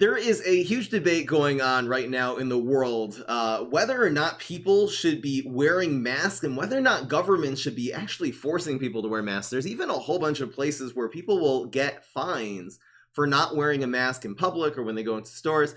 There is a huge debate going on right now in the world whether or not people should be wearing masks and whether or not governments should be actually forcing people to wear masks. There's even a whole bunch of places where people will get fines for not wearing a mask in public or when they go into stores.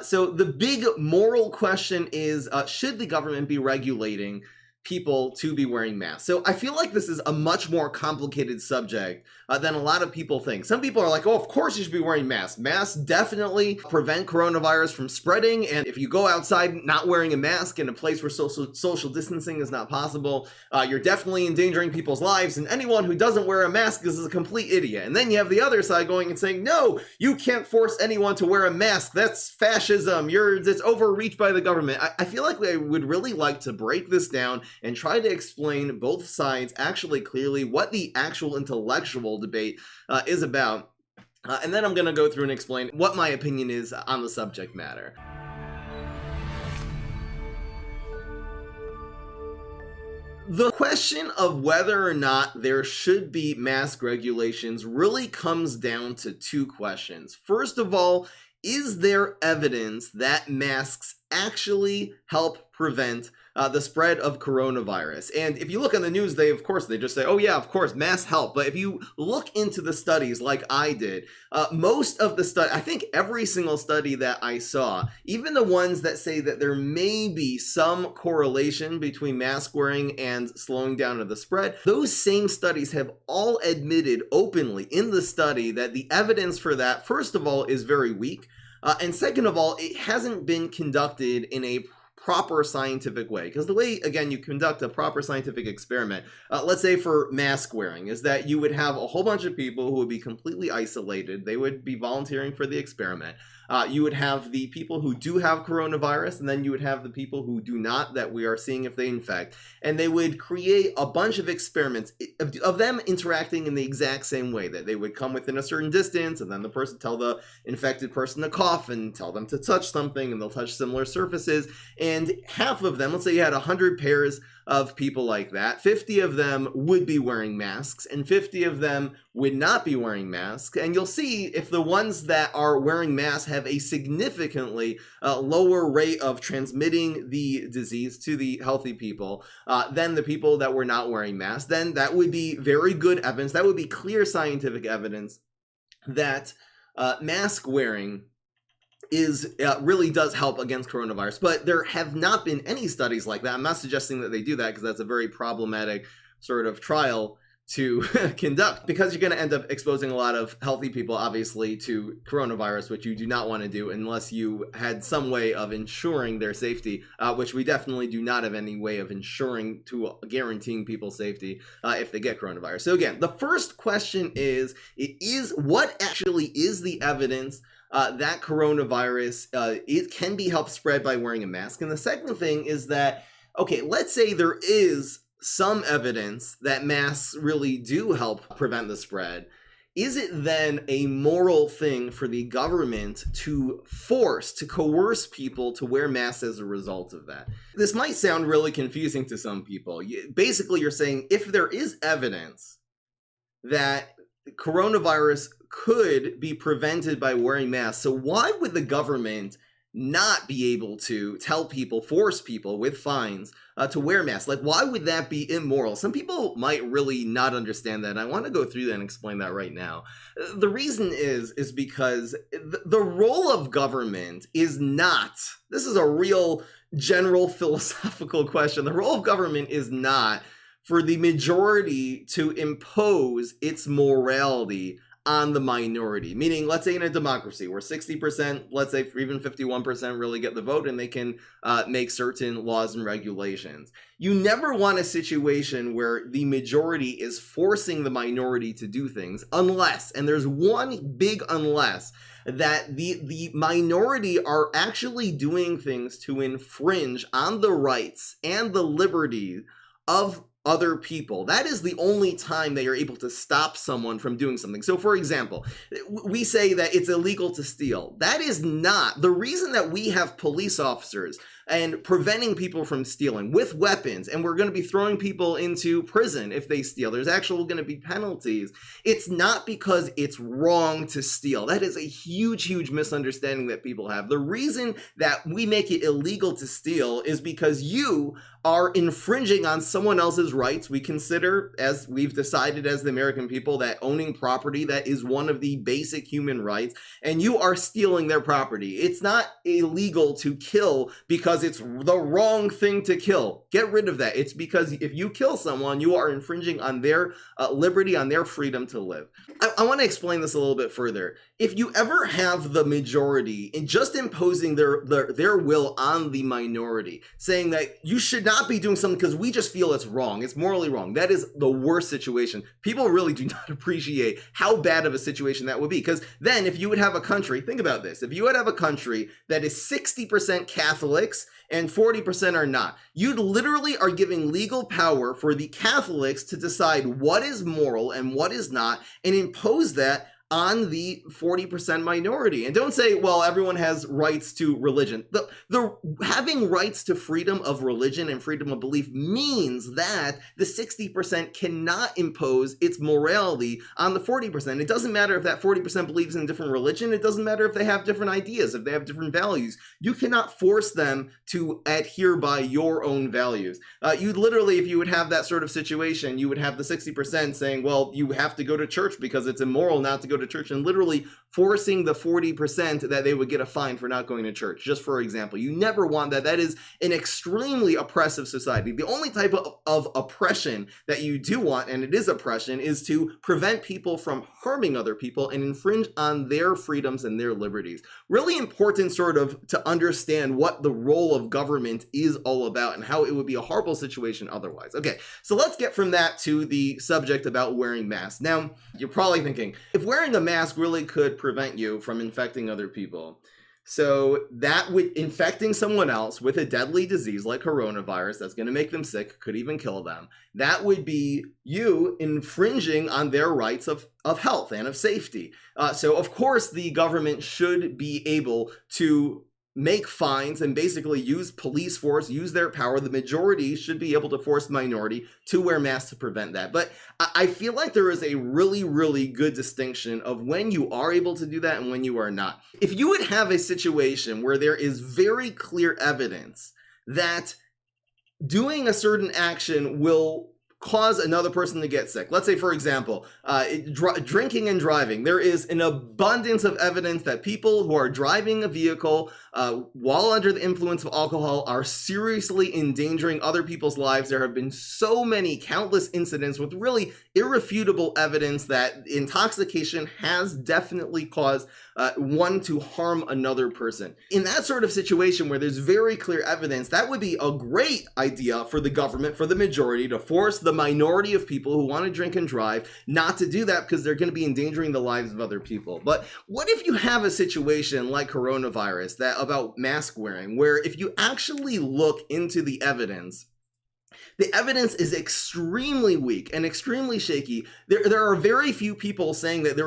So the big moral question is, should the government be regulating people to be wearing masks? So I feel like this is a much more complicated subject than a lot of people think. Some people are like, oh, of course you should be wearing masks. Masks definitely prevent coronavirus from spreading. And if you go outside not wearing a mask in a place where social distancing is not possible, you're definitely endangering people's lives. And anyone who doesn't wear a mask is a complete idiot. And then you have the other side going and saying, no, you can't force anyone to wear a mask. That's fascism. It's overreach by the government. I feel like I would really like to break this down and try to explain both sides actually clearly, what the actual intellectual debate is about. And then I'm going to go through and explain what my opinion is on the subject matter. The question of whether or not there should be mask regulations really comes down to two questions. First of all, is there evidence that masks actually help prevent the spread of coronavirus? And if you look on the news, they just say, oh yeah, of course, masks help. But if you look into the studies like I did, most of the study, I think every single study that I saw, even the ones that say that there may be some correlation between mask wearing and slowing down of the spread, those same studies have all admitted openly in the study that the evidence for that, first of all, is very weak. And second of all, it hasn't been conducted in a proper scientific way. Because the way, again, you conduct a proper scientific experiment, let's say for mask wearing, is that you would have a whole bunch of people who would be completely isolated. They would be volunteering for the experiment. You would have the people who do have coronavirus, and then you would have the people who do not, that we are seeing if they infect. And they would create a bunch of experiments of them interacting in the exact same way, that they would come within a certain distance, and then the person tell the infected person to cough and tell them to touch something, and they'll touch similar surfaces. And half of them, let's say you had 100 pairs of people like that, 50 of them would be wearing masks and 50 of them would not be wearing masks. And you'll see if the ones that are wearing masks have a significantly lower rate of transmitting the disease to the healthy people than the people that were not wearing masks, then that would be very good evidence. That would be clear scientific evidence that mask wearing really does help against coronavirus. But there have not been any studies like that. I'm not suggesting that they do that, because that's a very problematic sort of trial to conduct, because you're going to end up exposing a lot of healthy people, obviously, to coronavirus, which you do not want to do unless you had some way of ensuring their safety, which we definitely do not have any way of ensuring to guaranteeing people's safety if they get coronavirus. So again, the first question is what actually is the evidence that coronavirus it can be helped spread by wearing a mask? And the second thing is that, okay, let's say there is some evidence that masks really do help prevent the spread. Is it then a moral thing for the government to coerce people to wear masks as a result of that? This might sound really confusing to some people. Basically, you're saying if there is evidence that coronavirus could be prevented by wearing masks, so why would the government not be able to force people with fines to wear masks? Like, why would that be immoral? Some people might really not understand that, and I want to go through that and explain that right now. The reason is because the role of government is not, this is a real general philosophical question, the role of government is not for the majority to impose its morality on the minority. Meaning, let's say in a democracy where 60%, let's say even 51% really get the vote and they can make certain laws and regulations. You never want a situation where the majority is forcing the minority to do things unless, and there's one big unless, that the minority are actually doing things to infringe on the rights and the liberty of other people. That is the only time that you're able to stop someone from doing something. So for example, we say that it's illegal to steal. That is not the reason that we have police officers and preventing people from stealing with weapons, and we're going to be throwing people into prison if they steal. There's actually going to be penalties. It's not because it's wrong to steal. That is a huge, huge misunderstanding that people have. The reason that we make it illegal to steal is because you are infringing on someone else's rights. We consider, as we've decided as the American people, that owning property, that is one of the basic human rights, and you are stealing their property. It's not illegal to kill because it's the wrong thing to kill. Get rid of that. It's because if you kill someone, you are infringing on their liberty, on their freedom to live. I want to explain this a little bit further. If you ever have the majority in just imposing their will on the minority, saying that you should not be doing something because we just feel it's wrong, it's morally wrong, that is the worst situation. People really do not appreciate how bad of a situation that would be. Because then if you would have a country, think about this, if you would have a country that is 60% Catholics and 40% are not, you literally are giving legal power for the Catholics to decide what is moral and what is not, and impose that on the 40% minority. And don't say, well, everyone has rights to religion. The having rights to freedom of religion and freedom of belief means that the 60% cannot impose its morality on the 40%. It doesn't matter if that 40% believes in a different religion. It doesn't matter if they have different ideas, if they have different values. You cannot force them to adhere by your own values. You literally, if you would have that sort of situation, you would have the 60% saying, well, you have to go to church because it's immoral not to go to church, and literally forcing the 40% that they would get a fine for not going to church, just for example. You never want that. That is an extremely oppressive society. The only type of oppression that you do want, and it is oppression, is to prevent people from harming other people and infringe on their freedoms and their liberties. Really important sort of to understand what the role of government is all about and how it would be a horrible situation otherwise. Okay, so let's get from that to the subject about wearing masks. Now, you're probably thinking, if wearing a mask really could prevent you from infecting other people, so that would infecting someone else with a deadly disease like coronavirus that's going to make them sick, could even kill them, that would be you infringing on their rights of health and of safety. So of course the government should be able to make fines and basically use police force, use their power. The majority should be able to force the minority to wear masks to prevent that. But I feel like there is a really, really good distinction of when you are able to do that and when you are not. If you would have a situation where there is very clear evidence that doing a certain action will cause another person to get sick. Let's say, for example, drinking and driving. There is an abundance of evidence that people who are driving a vehicle while under the influence of alcohol are seriously endangering other people's lives. There have been so many countless incidents with really irrefutable evidence that intoxication has definitely caused one to harm another person. In that sort of situation where there's very clear evidence, that would be a great idea for the government, for the majority, to force the minority of people who want to drink and drive not to do that because they're going to be endangering the lives of other people. But what if you have a situation like coronavirus, that about mask wearing, where if you actually look into the evidence is extremely weak and extremely shaky. There are very few people saying that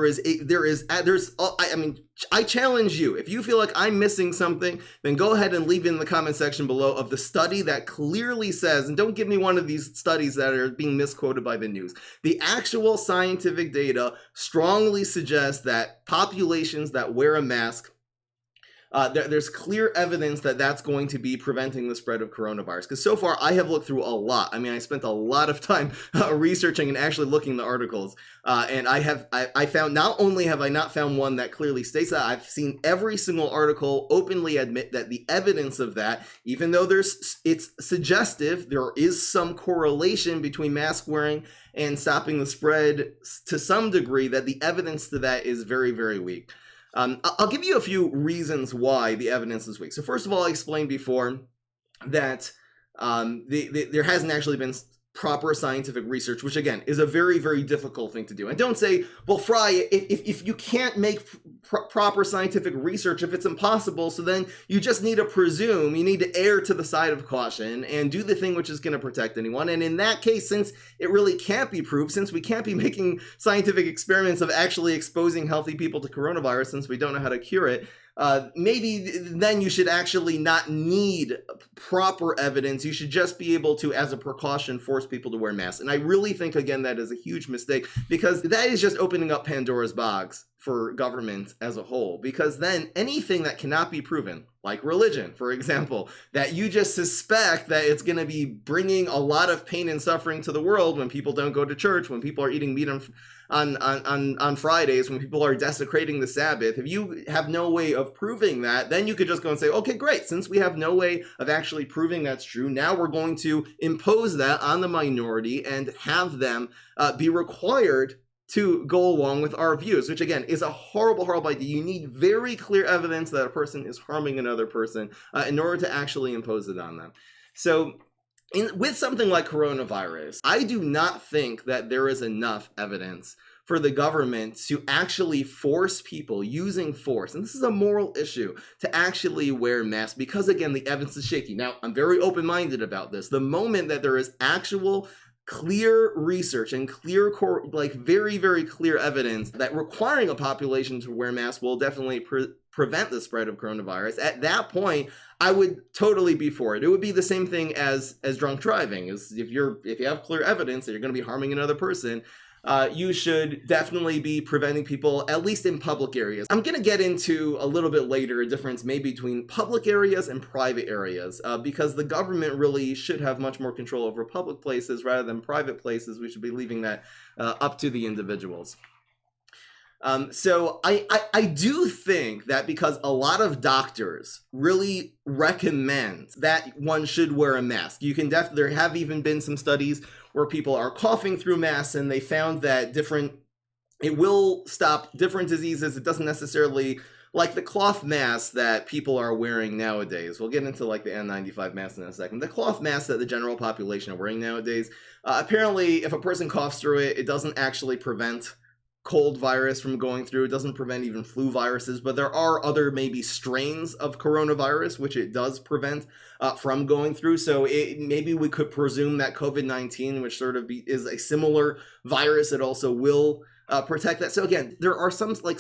I challenge you. If you feel like I'm missing something, then go ahead and leave in the comment section below of the study that clearly says, and don't give me one of these studies that are being misquoted by the news. The actual scientific data strongly suggests that populations that wear a mask, there's clear evidence that that's going to be preventing the spread of coronavirus. Because so far, I have looked through a lot. I mean, I spent a lot of time researching and actually looking at the articles. And I found, not only have I not found one that clearly states that, I've seen every single article openly admit that the evidence of that, even though it's suggestive, there is some correlation between mask wearing and stopping the spread to some degree, that the evidence to that is very, very weak. I'll give you a few reasons why the evidence is weak. So first of all, I explained before that there hasn't actually been proper scientific research, which again is a very, very difficult thing to do. And don't say, well, Fry, if you can't make proper scientific research, if it's impossible, so then you just need to presume, you need to err to the side of caution and do the thing which is going to protect anyone. And in that case, since it really can't be proved, since we can't be making scientific experiments of actually exposing healthy people to coronavirus, since we don't know how to cure it, maybe then you should actually not need proper evidence. You should just be able to, as a precaution, force people to wear masks. And I really think, again, that is a huge mistake, because that is just opening up Pandora's box for government as a whole. Because then anything that cannot be proven, like religion, for example, that you just suspect that it's going to be bringing a lot of pain and suffering to the world when people don't go to church, when people are eating meat on Fridays, when people are desecrating the Sabbath. If you have no way of proving that, then you could just go and say, okay, great, since we have no way of actually proving that's true, now we're going to impose that on the minority and have them be required to go along with our views, which again is a horrible, horrible idea. You need very clear evidence that a person is harming another person in order to actually impose it on them. So with something like coronavirus, I do not think that there is enough evidence for the government to actually force people using force, and this is a moral issue, to actually wear masks, because again, the evidence is shaky. Now, I'm very open-minded about this. The moment that there is actual clear research and clear, like very, very clear evidence that requiring a population to wear masks will definitely prevent the spread of coronavirus, at that point, I would totally be for it. It would be the same thing as drunk driving. Is if you have clear evidence that you're going to be harming another person, you should definitely be preventing people, at least in public areas. I'm going to get into a little bit later a difference maybe between public areas and private areas, because the government really should have much more control over public places rather than private places. We should be leaving that up to the individuals. So I do think that because a lot of doctors really recommend that one should wear a mask. You can there have even been some studies where people are coughing through masks, and they found that it will stop different diseases. It doesn't necessarily, like the cloth masks that people are wearing nowadays. We'll get into like the N95 masks in a second. The cloth masks that the general population are wearing nowadays, apparently if a person coughs through it, it doesn't actually prevent cold virus from going through. It doesn't prevent even flu viruses, but there are other maybe strains of coronavirus which it does prevent from going through. So maybe we could presume that COVID-19, which sort of is a similar virus, it also will protect that. So again, there are some like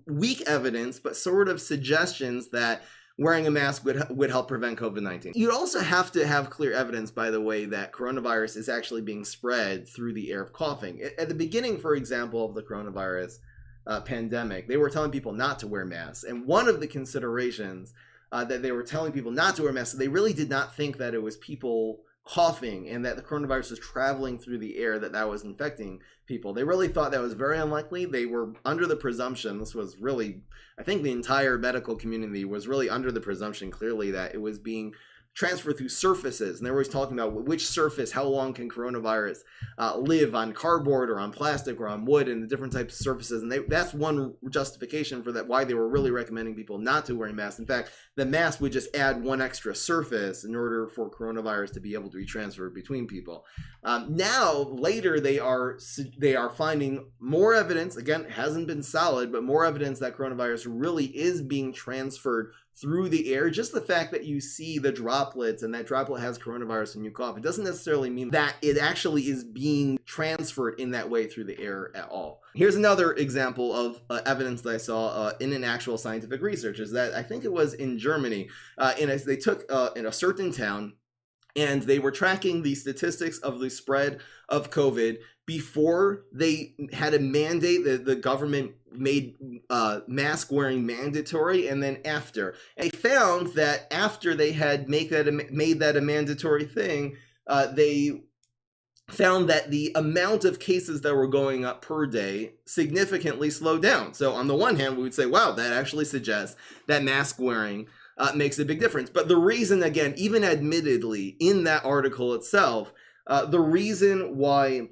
weak evidence, but sort of suggestions that wearing a mask would help prevent COVID-19. You'd also have to have clear evidence, by the way, that coronavirus is actually being spread through the air of coughing. At the beginning, for example, of the coronavirus pandemic, they were telling people not to wear masks. And one of the considerations that they were telling people not to wear masks, they really did not think that it was people coughing and that the coronavirus was traveling through the air, that was infecting people. They really thought that was very unlikely. They were under the presumption, this was really, I think the entire medical community was really under the presumption clearly that it was being transferred through surfaces. And they were always talking about which surface, how long can coronavirus live on cardboard or on plastic or on wood and the different types of surfaces. And that's one justification for that, why they were really recommending people not to wear masks. In fact, the mask would just add one extra surface in order for coronavirus to be able to be transferred between people. Now, later, they are finding more evidence, again, it hasn't been solid, but more evidence that coronavirus really is being transferred through the air. Just the fact that you see the droplets and that droplet has coronavirus when you cough, it doesn't necessarily mean that it actually is being transferred in that way through the air at all. Here's another example of evidence that I saw in an actual scientific research, is that I think it was in Germany, they took in a certain town, and they were tracking the statistics of the spread of COVID before they had a mandate that the government made mask wearing mandatory, and then after. And they found that after they had made that a mandatory thing, they found that the amount of cases that were going up per day significantly slowed down. So on the one hand, we would say, wow, that actually suggests that mask wearing makes a big difference. But the reason, again, even admittedly in that article itself, the reason why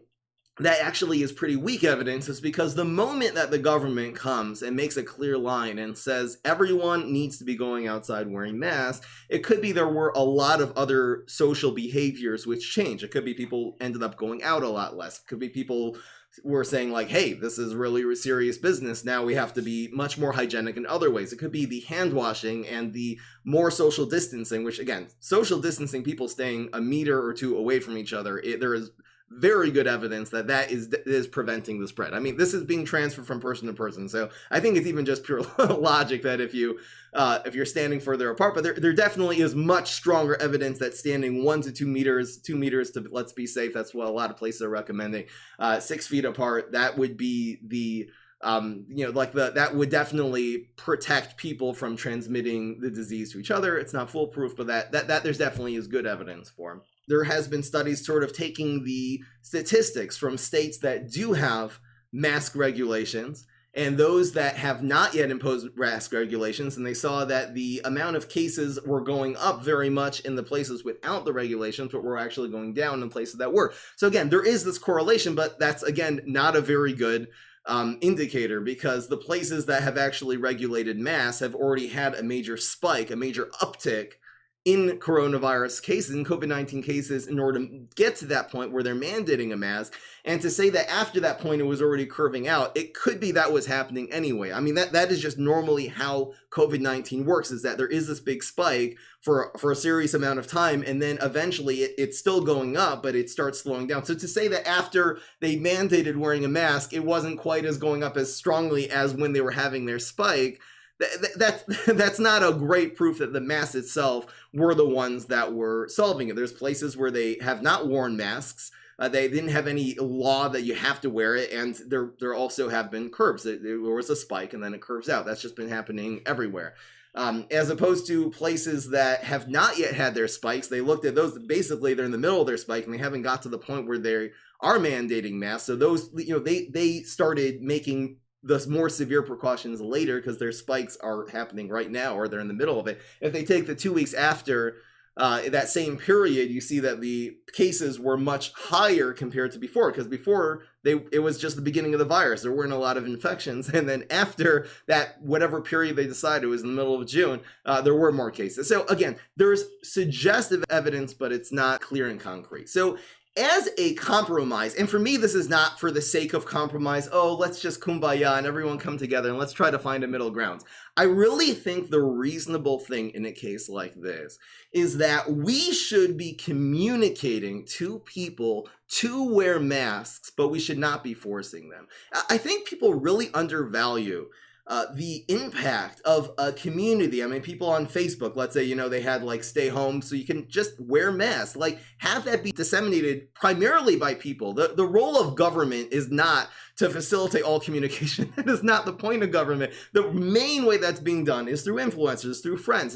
that actually is pretty weak evidence is because the moment that the government comes and makes a clear line and says everyone needs to be going outside wearing masks, it could be there were a lot of other social behaviors which change. It could be people ended up going out a lot less. It could be people were saying like, hey, this is really serious business. Now we have to be much more hygienic in other ways. It could be the hand washing and the more social distancing, which again, social distancing, people staying a meter or two away from each other, there is very good evidence that that is preventing the spread. I mean, this is being transferred from person to person, so I think it's even just pure logic that if you're standing further apart, but there definitely is much stronger evidence that standing 1 to 2 meters, 2 meters to let's be safe. That's what a lot of places are recommending. 6 feet apart. That would be the that would definitely protect people from transmitting the disease to each other. It's not foolproof, but that there's definitely is good evidence for. There has been studies sort of taking the statistics from states that do have mask regulations and those that have not yet imposed mask regulations, and they saw that the amount of cases were going up very much in the places without the regulations, but were actually going down in places that were. So again, there is this correlation, but that's, again, not a very good indicator, because the places that have actually regulated masks have already had a major spike, a major uptick in coronavirus cases, in COVID-19 cases, in order to get to that point where they're mandating a mask. And to say that after that point it was already curving out, it could be that was happening anyway. I mean, that is just normally how COVID-19 works, is that there is this big spike for a serious amount of time, and then eventually it's still going up, but it starts slowing down. So to say that after they mandated wearing a mask, it wasn't quite as going up as strongly as when they were having their spike, that's not a great proof that the masks itself were the ones that were solving it. There's places where they have not worn masks. They didn't have any law that you have to wear it, and there also have been curves. There was a spike, and then it curves out. That's just been happening everywhere. As opposed to places that have not yet had their spikes, they looked at those. Basically, they're in the middle of their spike, and they haven't got to the point where they are mandating masks. So those, they started making the more severe precautions later because their spikes are happening right now, or they're in the middle of it. If they take the 2 weeks after that same period, you see that the cases were much higher compared to before, because before it was just the beginning of the virus. There weren't a lot of infections. And then after that, whatever period they decided, it was in the middle of June, there were more cases. So again, there's suggestive evidence, but it's not clear and concrete. So as a compromise, and for me, this is not for the sake of compromise, oh, let's just kumbaya and everyone come together and let's try to find a middle ground. I really think the reasonable thing in a case like this is that we should be communicating to people to wear masks, but we should not be forcing them. I think people really undervalue the impact of a community. I mean, people on Facebook, let's say, they had like stay home so you can just wear masks, like have that be disseminated primarily by people. The role of government is not to facilitate all communication. That is not the point of government. The main way that's being done is through influencers, through friends,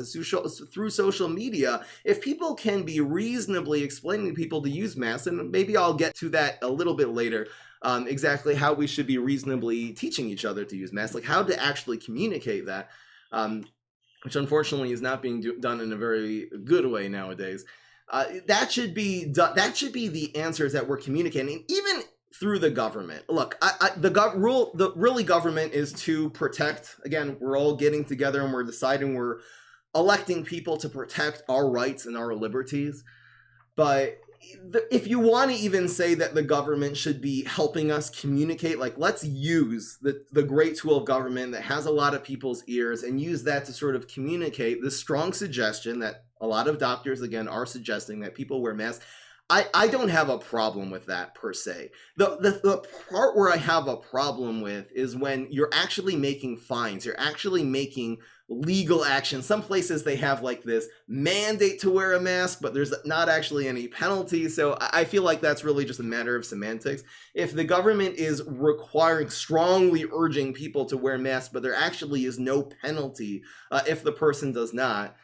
through social media. If people can be reasonably explaining to people to use masks, and maybe I'll get to that a little bit later, exactly how we should be reasonably teaching each other to use masks, like how to actually communicate that, which unfortunately is not being done in a very good way nowadays. That should be the answers that we're communicating, even through the government. Look, the government is to protect. Again, we're all getting together and we're electing people to protect our rights and our liberties, but if you want to even say that the government should be helping us communicate, like let's use the great tool of government that has a lot of people's ears and use that to sort of communicate the strong suggestion that a lot of doctors, again, are suggesting that people wear masks. I don't have a problem with that per se. The part where I have a problem with is when you're actually making fines, you're actually making legal action. Some places they have like this mandate to wear a mask, but there's not actually any penalty. So I feel like that's really just a matter of semantics. If the government is strongly urging people to wear masks, but there actually is no penalty if the person does not.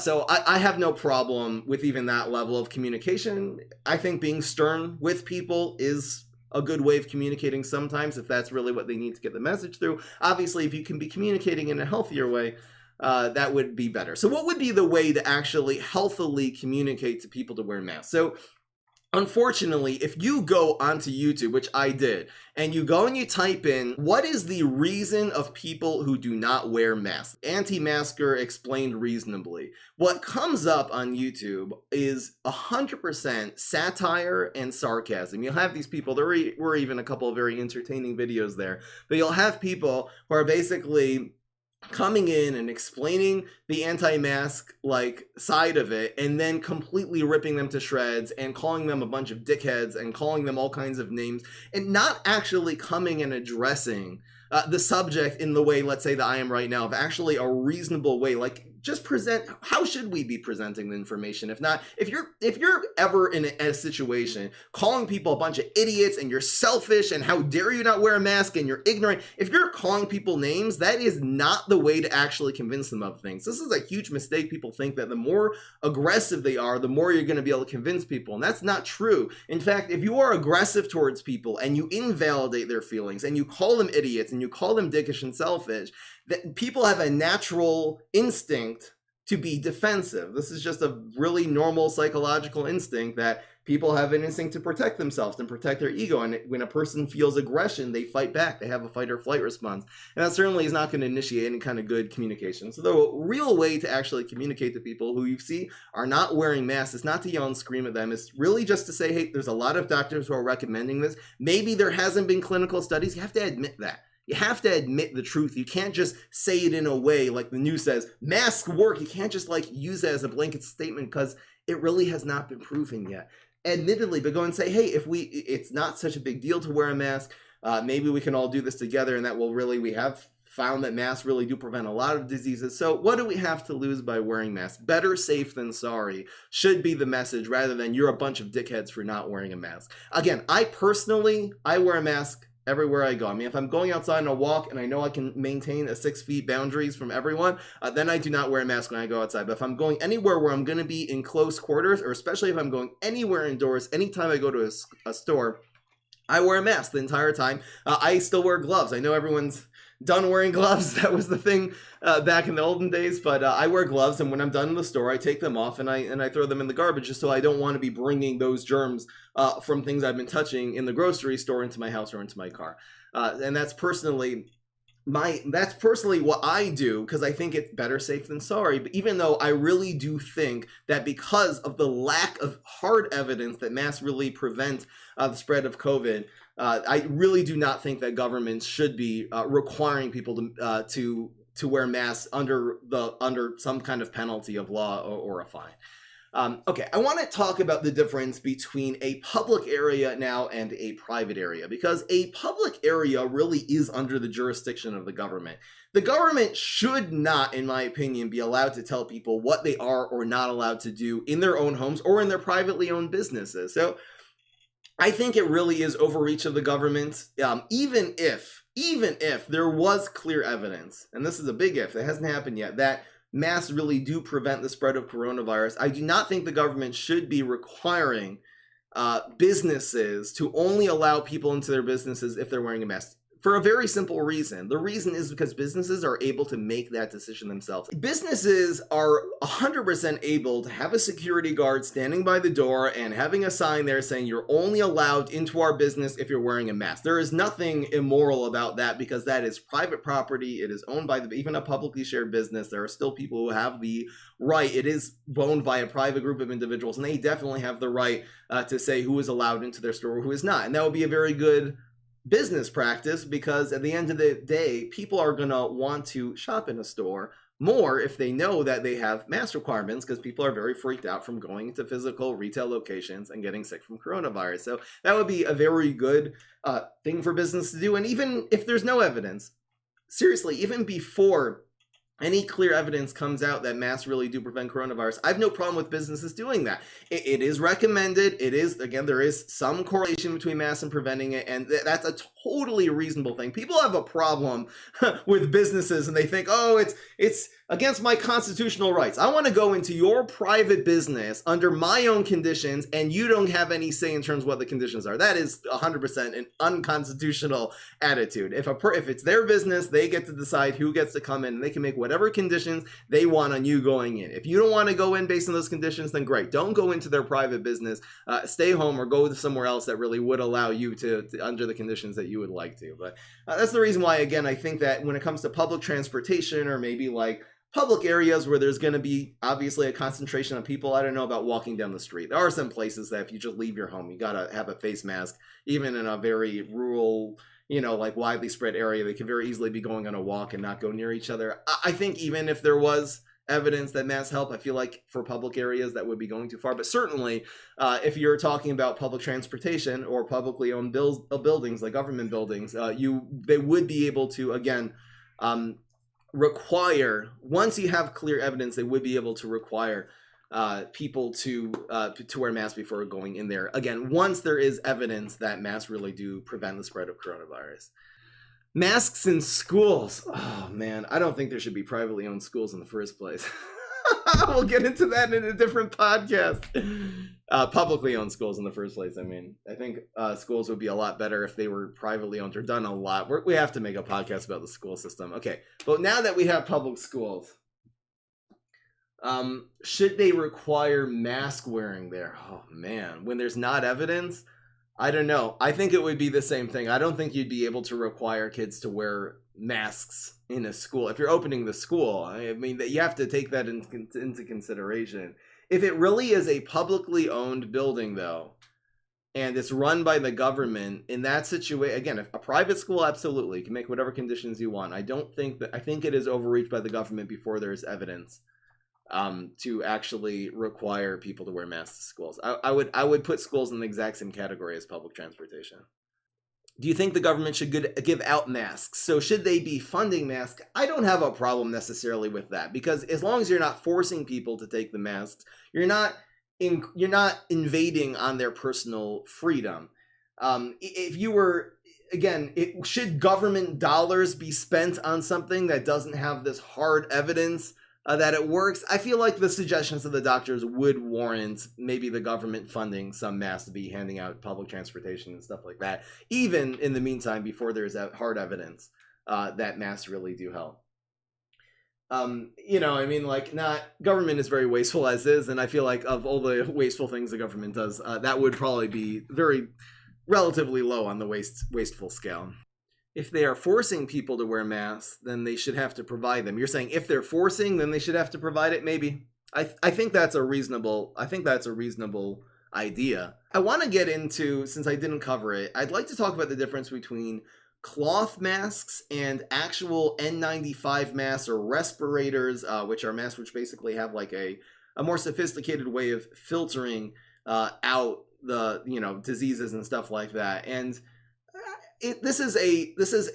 So I have no problem with even that level of communication. I think being stern with people is a good way of communicating sometimes, if that's really what they need to get the message through. Obviously, if you can be communicating in a healthier way, that would be better. So what would be the way to actually healthily communicate to people to wear masks? So unfortunately, if you go onto YouTube, which I did, and you go and you type in, what is the reason of people who do not wear masks? Anti-masker explained reasonably. What comes up on YouTube is 100% satire and sarcasm. You'll have these people, there were even a couple of very entertaining videos there, but you'll have people who are basically coming in and explaining the anti-mask like side of it and then completely ripping them to shreds and calling them a bunch of dickheads and calling them all kinds of names and not actually coming and addressing the subject in the way, let's say, that I am right now, of actually a reasonable way. Like, just present, how should we be presenting the information? If not, if you're ever in a situation calling people a bunch of idiots and you're selfish and how dare you not wear a mask and you're ignorant, if you're calling people names, that is not the way to actually convince them of things. This is a huge mistake. People think that the more aggressive they are, the more you're going to be able to convince people, and that's not true. In fact, if you are aggressive towards people and you invalidate their feelings and you call them idiots and you call them dickish and selfish, that people have a natural instinct to be defensive. This is just a really normal psychological instinct that people have an instinct to protect themselves and protect their ego. And when a person feels aggression, they fight back. They have a fight or flight response. And that certainly is not going to initiate any kind of good communication. So the real way to actually communicate to people who you see are not wearing masks is not to yell and scream at them. It's really just to say, hey, there's a lot of doctors who are recommending this. Maybe there hasn't been clinical studies. You have to admit that. You have to admit the truth. You can't just say it in a way like the news says, masks work. You can't just like use it as a blanket statement because it really has not been proven yet. Admittedly, but go and say, hey, it's not such a big deal to wear a mask. Maybe we can all do this together, and that will really, we have found that masks really do prevent a lot of diseases. So what do we have to lose by wearing masks? Better safe than sorry should be the message, rather than you're a bunch of dickheads for not wearing a mask. Again, I wear a mask everywhere I go. I mean, if I'm going outside on a walk and I know I can maintain a 6 feet boundaries from everyone, then I do not wear a mask when I go outside. But if I'm going anywhere where I'm going to be in close quarters, or especially if I'm going anywhere indoors, anytime I go to a store, I wear a mask the entire time. I still wear gloves. I know everyone's done wearing gloves. That was the thing back in the olden days, but I wear gloves, and when I'm done in the store, I take them off and I throw them in the garbage, just so I don't want to be bringing those germs from things I've been touching in the grocery store into my house or into my car. And that's personally what I do, because I think it's better safe than sorry. But even though I really do think that because of the lack of hard evidence that masks really prevent the spread of COVID, I really do not think that governments should be requiring people to wear masks under some kind of penalty of law or a fine. Okay, I want to talk about the difference between a public area now and a private area, because a public area really is under the jurisdiction of the government. The government should not, in my opinion, be allowed to tell people what they are or not allowed to do in their own homes or in their privately owned businesses. So I think it really is overreach of the government, even if there was clear evidence, and this is a big if, it hasn't happened yet, that masks really do prevent the spread of coronavirus. I do not think the government should be requiring businesses to only allow people into their businesses if they're wearing a mask. For a very simple reason. The reason is because businesses are able to make that decision themselves. Businesses are 100% able to have a security guard standing by the door and having a sign there saying you're only allowed into our business if you're wearing a mask. There is nothing immoral about that, because that is private property. It is owned by even a publicly shared business. There are still people who have the right. It is owned by a private group of individuals, and they definitely have the right to say who is allowed into their store or who is not. And that would be a very good business practice, because at the end of the day, people are going to want to shop in a store more if they know that they have mask requirements, because people are very freaked out from going to physical retail locations and getting sick from coronavirus. So that would be a very good thing for business to do. And even if there's no evidence, seriously, even before any clear evidence comes out that masks really do prevent coronavirus, I have no problem with businesses doing that. It is recommended. It is, again, there is some correlation between masks and preventing it, and that's a totally reasonable thing. People have a problem with businesses, and they think, oh, it's against my constitutional rights. I want to go into your private business under my own conditions, and you don't have any say in terms of what the conditions are. That is 100% an unconstitutional attitude. If it's their business, they get to decide who gets to come in, and they can make whatever conditions they want on you going in. If you don't want to go in based on those conditions, then great. Don't go into their private business. Stay home or go to somewhere else that really would allow you to under the conditions that you would like to. But that's the reason why, again, I think that when it comes to public transportation, or maybe like public areas where there's going to be obviously a concentration of people, I don't know about walking down the street. There are some places that if you just leave your home, you got to have a face mask, even in a very rural like widely spread area, they could very easily be going on a walk and not go near each other. I think even if there was evidence that masks help, I feel like for public areas that would be going too far. But certainly, if you're talking about public transportation or publicly owned buildings like government buildings, they would be able to, again, require, once you have clear evidence, they would be able to require people to wear masks before going in there. Again, once there is evidence that masks really do prevent the spread of coronavirus. Masks in schools. Oh man, I don't think there should be privately owned schools in the first place. We'll get into that in a different podcast. Publicly owned schools in the first place. I mean, I think schools would be a lot better if they were privately owned or done a lot. We have to make a podcast about the school system. Okay, but now that we have public schools, should they require mask wearing there? Oh man, when there's not evidence, I don't know. I think it would be the same thing. I don't think you'd be able to require kids to wear masks in a school. If you're opening the school, I mean, you have to take that into consideration. If it really is a publicly owned building, though, and it's run by the government, in that situation, again, if a private school, absolutely, you can make whatever conditions you want. I think it is overreached by the government before there is evidence to actually require people to wear masks to schools. I would put schools in the exact same category as public transportation. Do you think the government should give out masks? So should they be funding masks? I don't have a problem necessarily with that, because as long as you're not forcing people to take the masks, you're not invading on their personal freedom. If you were, again, should government dollars be spent on something that doesn't have this hard evidence that it works? I feel like the suggestions of the doctors would warrant maybe the government funding some masks to be handing out public transportation and stuff like that, even in the meantime, before there's hard evidence that masks really do help. Government is very wasteful as is, and I feel like of all the wasteful things the government does, that would probably be relatively low on the wasteful scale. If they are forcing people to wear masks, then they should have to provide them. You're saying if they're forcing, then they should have to provide it? Maybe. I think that's a reasonable idea. I want to get into, since I didn't cover it, I'd like to talk about the difference between cloth masks and actual N95 masks or respirators, which are masks which basically have like a more sophisticated way of filtering out the diseases and stuff like that. And this is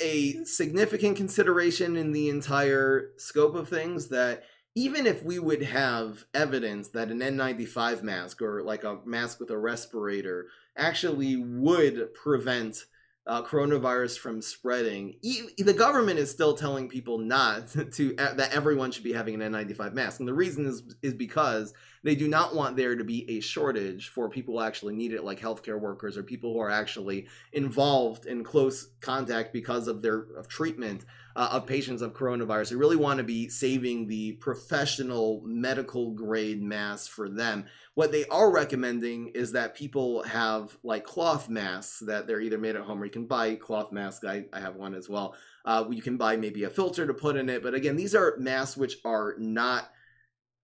a significant consideration in the entire scope of things, that even if we would have evidence that an N95 mask or like a mask with a respirator actually would prevent coronavirus from spreading, the government is still telling people that everyone should be having an N95 mask. And the reason is because they do not want there to be a shortage for people who actually need it, like healthcare workers or people who are actually involved in close contact because of their treatment of patients of coronavirus. They really want to be saving the professional medical grade masks for them. What they are recommending is that people have like cloth masks that they're either made at home, or you can buy cloth masks. I have one as well. You can buy maybe a filter to put in it. But again, these are masks which are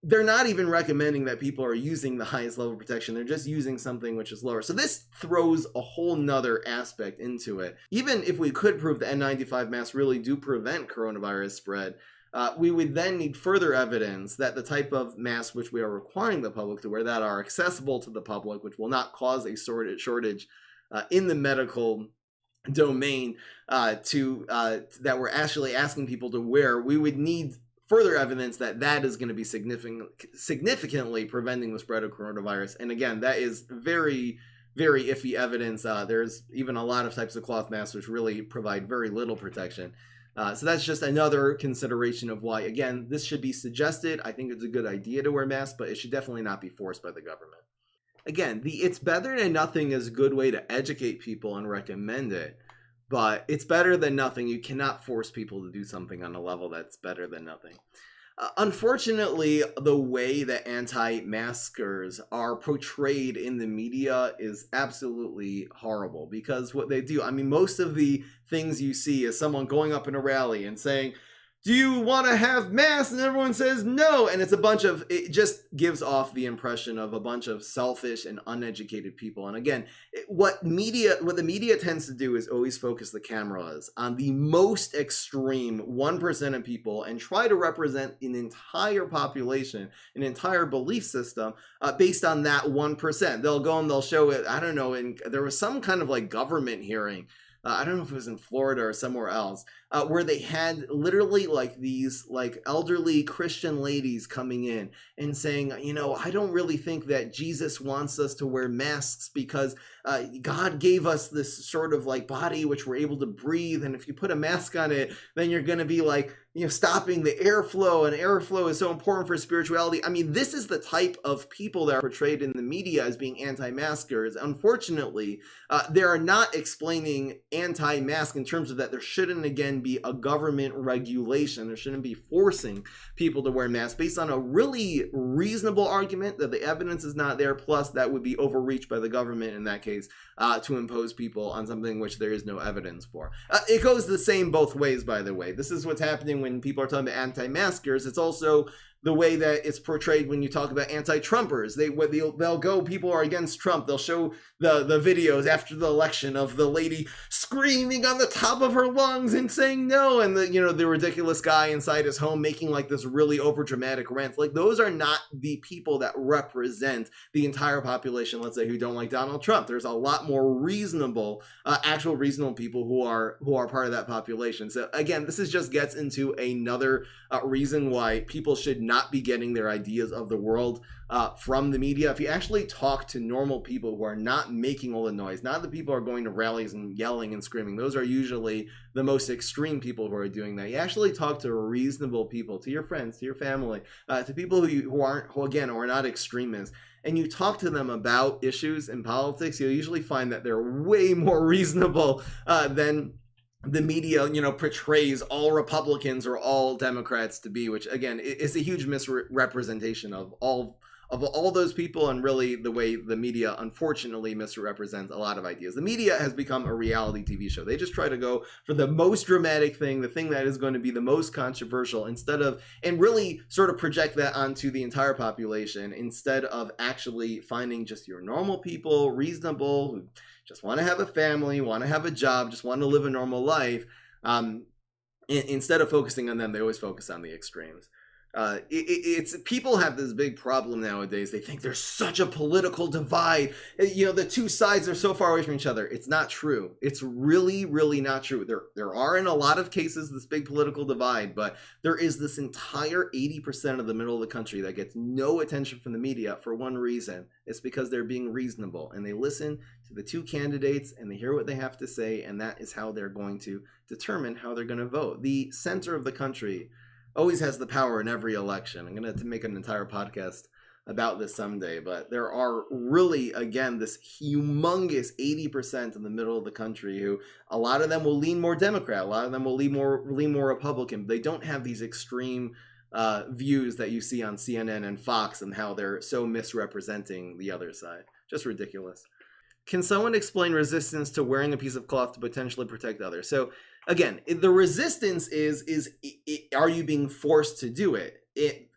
they're not even recommending that people are using the highest level of protection. They're just using something which is lower. So this throws a whole nother aspect into it. Even if we could prove the N95 masks really do prevent coronavirus spread, we would then need further evidence that the type of masks which we are requiring the public to wear, that are accessible to the public, which will not cause a shortage in the medical domain, that we're actually asking people to wear, we would need further evidence that is going to be significantly preventing the spread of coronavirus. And again, that is very, very iffy evidence. There's even a lot of types of cloth masks which really provide very little protection. So that's just another consideration of why, again, this should be suggested. I think it's a good idea to wear masks, but it should definitely not be forced by the government. Again, the it's better than nothing is a good way to educate people and recommend it, but it's better than nothing. You cannot force people to do something on a level that's better than nothing. Unfortunately, the way that anti-maskers are portrayed in the media is absolutely horrible, because what they do, I mean, most of the things you see is someone going up in a rally and saying, do you want to have masks? And everyone says no. And it just gives off the impression of a bunch of selfish and uneducated people. And again, what the media tends to do is always focus the cameras on the most extreme 1% of people and try to represent an entire population, an entire belief system based on that 1%. They'll go and they'll show it, I don't know, and there was some kind of like government hearing. I don't know if it was in Florida or somewhere else, where they had literally like these like elderly Christian ladies coming in and saying, I don't really think that Jesus wants us to wear masks because God gave us this sort of like body which we're able to breathe. And if you put a mask on it, then you're going to be like, stopping the airflow, and airflow is so important for spirituality. I mean, this is the type of people that are portrayed in the media as being anti-maskers. Unfortunately, they are not explaining anti-mask in terms of that there shouldn't, again, be a government regulation. There shouldn't be forcing people to wear masks based on a really reasonable argument that the evidence is not there, plus that would be overreach by the government in that case to impose people on something which there is no evidence for. It goes the same both ways, by the way. This is what's happening when people are talking about anti-maskers. It's also the way that it's portrayed when you talk about anti-Trumpers. They'll go, people are against Trump. They'll show the videos after the election of the lady screaming on the top of her lungs and saying no, and the ridiculous guy inside his home making like this really overdramatic rant. Like, those are not the people that represent the entire population, let's say, who don't like Donald Trump. There's a lot more reasonable, actual reasonable people who are part of that population. So again, this just gets into another reason why people should not be getting their ideas of the world from the media. If you actually talk to normal people who are not making all the noise, not the people who are going to rallies and yelling and screaming, those are usually the most extreme people who are doing that. You actually talk to reasonable people, to your friends, to your family, to people who are not extremists, and you talk to them about issues in politics, you'll usually find that they're way more reasonable than the media, portrays all Republicans or all Democrats to be, which again is a huge misrepresentation of all those people, and really the way the media unfortunately misrepresents a lot of ideas. The media has become a reality TV show. They just try to go for the most dramatic thing, the thing that is going to be the most controversial, and really sort of project that onto the entire population, instead of actually finding just your normal people, reasonable, who just want to have a family, want to have a job, just want to live a normal life. Instead of focusing on them, they always focus on the extremes. It's people have this big problem nowadays. They think there's such a political divide. The two sides are so far away from each other. It's not true. It's really, really not true. There are in a lot of cases this big political divide, but there is this entire 80% of the middle of the country that gets no attention from the media for one reason. It's because they're being reasonable, and they listen to the two candidates and they hear what they have to say, and that is how they're going to determine how they're going to vote. The center of the country always has the power in every election. I'm going to make an entire podcast about this someday, but there are really, again, this humongous 80% in the middle of the country who, a lot of them will lean more Democrat, a lot of them will lean more Republican. They don't have these extreme views that you see on CNN and Fox and how they're so misrepresenting the other side. Just ridiculous. Can someone explain resistance to wearing a piece of cloth to potentially protect others? So again, the resistance is are you being forced to do it?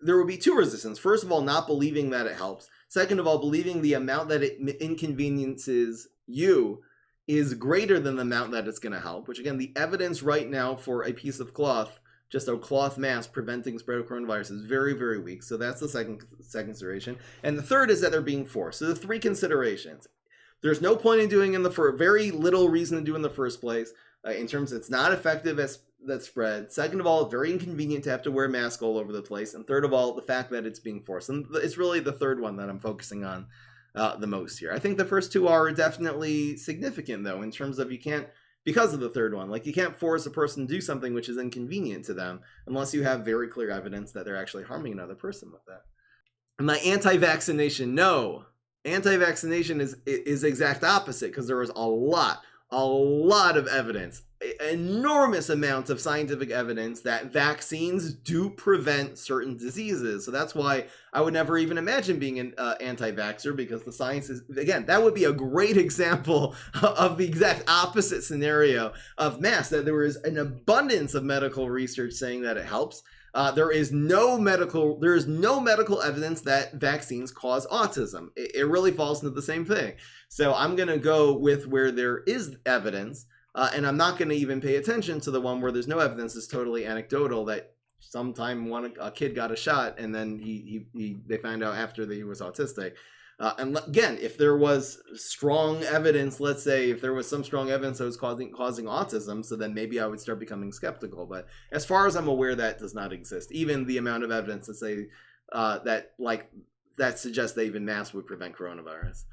There will be two resistance. First of all, not believing that it helps. Second of all, believing the amount that it inconveniences you is greater than the amount that it's going to help, which again, the evidence right now for a piece of cloth, just a cloth mask preventing spread of coronavirus, is very, very weak. So that's the second consideration. And the third is that they're being forced. So the three considerations. There's no point in doing very little reason to do in the first place. In terms of it's not effective as that spread. Second of all, it's very inconvenient to have to wear a mask all over the place. And third of all, the fact that it's being forced. And it's really the third one that I'm focusing on the most here. I think the first two are definitely significant, though, in terms of because of the third one, like you can't force a person to do something which is inconvenient to them unless you have very clear evidence that they're actually harming another person with that. Am I anti-vaccination? No. Anti-vaccination is exact opposite, because there is a lot of evidence, enormous amounts of scientific evidence that vaccines do prevent certain diseases. So that's why I would never even imagine being an anti-vaxxer, because the science is, again, that would be a great example of the exact opposite scenario of masks, that there is an abundance of medical research saying that it helps. There is no medical evidence that vaccines cause autism. It really falls into the same thing. So I'm going to go with where there is evidence. And I'm not going to even pay attention to the one where there's no evidence. It's totally anecdotal that sometime a kid got a shot and then they found out after that he was autistic. And again, if there was strong evidence, let's say if there was some strong evidence that was causing autism, so then maybe I would start becoming skeptical. But as far as I'm aware, that does not exist. Even the amount of evidence that say that suggests that even masks would prevent coronavirus.